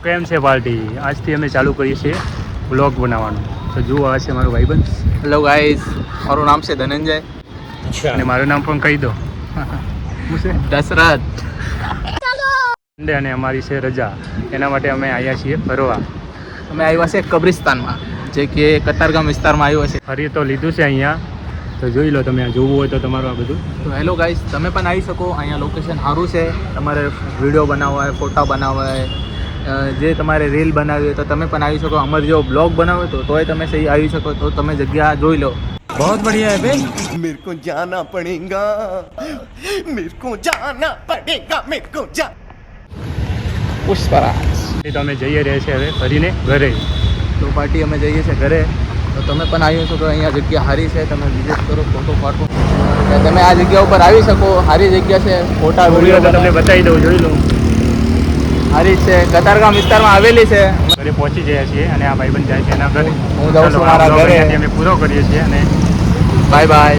કેમ છે પાર્ટી? આજથી અમે ચાલુ કરીએ છીએ વ્લોગ બનાવવાનું. તો જુઓ, આ છે મારો ભાઈબંધ. હેલો ગાઈસ, મારું નામ છે ધનંજય અને મારું નામ પણ કહી દો. શું છે? દશરથ. અને અમારી છે રજા. એના માટે અમે આવ્યા છીએ ફરવા. અમે આવ્યા છે કબ્રિસ્તાનમાં, જે કે કતારગામ વિસ્તારમાં આવ્યો છે. ફરી તો લીધું છે અહીંયા, તો જોઈ લો તમે. જોવું હોય તો તમારું આ બધું. તો હેલો ગાઈસ, તમે પણ આવી શકો. અહીંયા લોકેશન સારું છે. તમારે વિડીયો બનાવવા હોય, ફોટા બનાવવા હોય, જે તમારે રીલ બનાવવી હોય તો તમે પણ આવી શકો. અમારે જો બ્લોગ બનાવ્યો તો તોય તમે સહી આવી શકો. તો તમે જગ્યા જોઈ લો. बहुत बढ़िया है भाई. मेरे को जाना पड़ेगा, मेरे को जाना पड़ेगा, मेरे को जा. પુષ્પરાજ. તો અમે જઈએ રહ્યા છીએ હવે ફરીને ઘરે. તો પાર્ટી અમે જઈએ છીએ ઘરે. તો તમે પણ આવી શકો. અહીંયા જગ્યા સારી છે, તમે વિઝિટ કરો, ફોટો પાડો. તમે આ જગ્યા ઉપર આવી શકો. સારી જગ્યા છે. ફોટા વિડીયો વિડીયો તો તમને બતાવી દઉં, જોઈ લો. સારી છે. કતારગામ વિસ્તારમાં આવેલી છે. ઘરે પહોંચી ગયા છીએ અને આ ભાઈબંધ જાય છે એના ઘરે. હું જાઉં છું ચાલો, આ મારા vlog ઘરે. અહીંયાથી અમે પૂરો કરીએ છીએ અને બાય બાય.